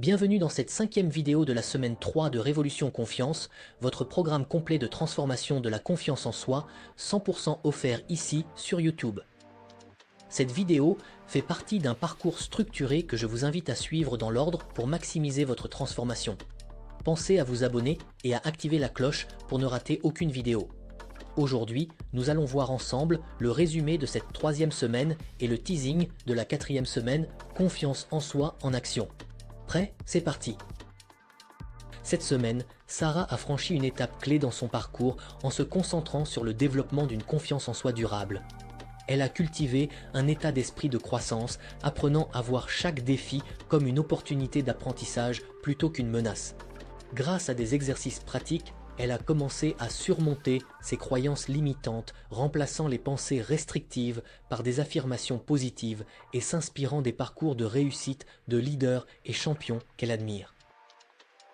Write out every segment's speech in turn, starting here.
Bienvenue dans cette 5e vidéo de la semaine 3 de Révolution Confiance, votre programme complet de transformation de la confiance en soi, 100% offert ici sur YouTube. Cette vidéo fait partie d'un parcours structuré que je vous invite à suivre dans l'ordre pour maximiser votre transformation. Pensez à vous abonner et à activer la cloche pour ne rater aucune vidéo. Aujourd'hui, nous allons voir ensemble le résumé de cette 3e semaine et le teasing de la 4e semaine, Confiance en soi en action. Prêt? C'est parti! Cette semaine, Sarah a franchi une étape clé dans son parcours en se concentrant sur le développement d'une confiance en soi durable. Elle a cultivé un état d'esprit de croissance, apprenant à voir chaque défi comme une opportunité d'apprentissage plutôt qu'une menace. Grâce à des exercices pratiques, elle a commencé à surmonter ses croyances limitantes, remplaçant les pensées restrictives par des affirmations positives et s'inspirant des parcours de réussite de leaders et champions qu'elle admire.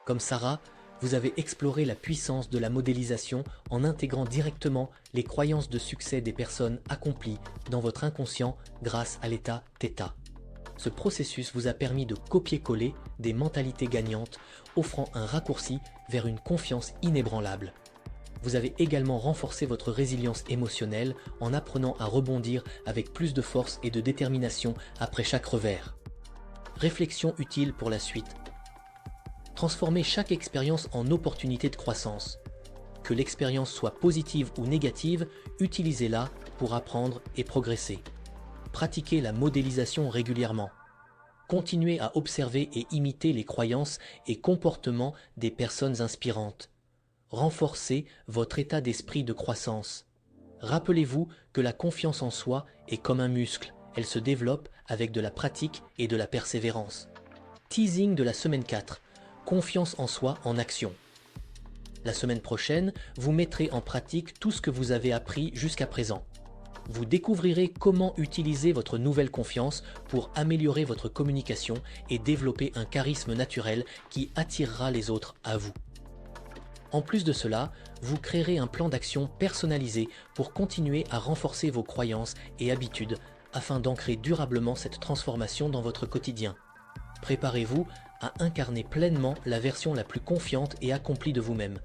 Comme Sarah, vous avez exploré la puissance de la modélisation en intégrant directement les croyances de succès des personnes accomplies dans votre inconscient grâce à l'état θ. Ce processus vous a permis de copier-coller des mentalités gagnantes, offrant un raccourci vers une confiance inébranlable. Vous avez également renforcé votre résilience émotionnelle en apprenant à rebondir avec plus de force et de détermination après chaque revers. Réflexion utile pour la suite. Transformez chaque expérience en opportunité de croissance. Que l'expérience soit positive ou négative, utilisez-la pour apprendre et progresser. Pratiquez la modélisation régulièrement. Continuez à observer et imiter les croyances et comportements des personnes inspirantes. Renforcez votre état d'esprit de croissance. Rappelez-vous que la confiance en soi est comme un muscle, elle se développe avec de la pratique et de la persévérance. Teasing de la semaine 4. Confiance en soi en action. La semaine prochaine, vous mettrez en pratique tout ce que vous avez appris jusqu'à présent. Vous découvrirez comment utiliser votre nouvelle confiance pour améliorer votre communication et développer un charisme naturel qui attirera les autres à vous. En plus de cela, vous créerez un plan d'action personnalisé pour continuer à renforcer vos croyances et habitudes afin d'ancrer durablement cette transformation dans votre quotidien. Préparez-vous à incarner pleinement la version la plus confiante et accomplie de vous-même.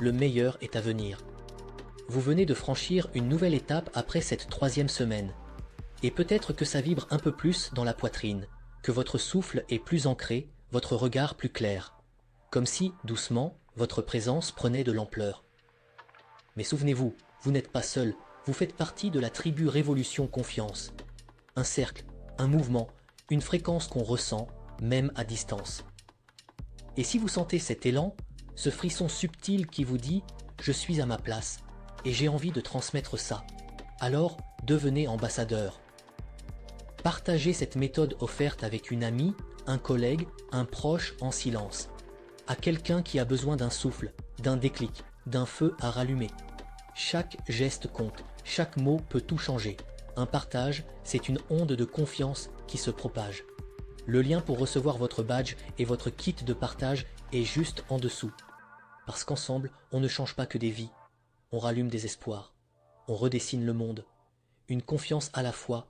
Le meilleur est à venir. Vous venez de franchir une nouvelle étape après cette 3e semaine. Et peut-être que ça vibre un peu plus dans la poitrine, que votre souffle est plus ancré, votre regard plus clair. Comme si, doucement, votre présence prenait de l'ampleur. Mais souvenez-vous, vous n'êtes pas seul, vous faites partie de la tribu Révolution Confiance. Un cercle, un mouvement, une fréquence qu'on ressent, même à distance. Et si vous sentez cet élan, ce frisson subtil qui vous dit « Je suis à ma place », et j'ai envie de transmettre ça, alors devenez ambassadeur. Partagez cette méthode offerte avec une amie, un collègue, un proche en silence, à quelqu'un qui a besoin d'un souffle, d'un déclic, d'un feu à rallumer. Chaque geste compte, chaque mot peut tout changer. Un partage, c'est une onde de confiance qui se propage. Le lien pour recevoir votre badge et votre kit de partage est juste en dessous. Parce qu'ensemble, on ne change pas que des vies. On rallume des espoirs, on redessine le monde. Une confiance à la fois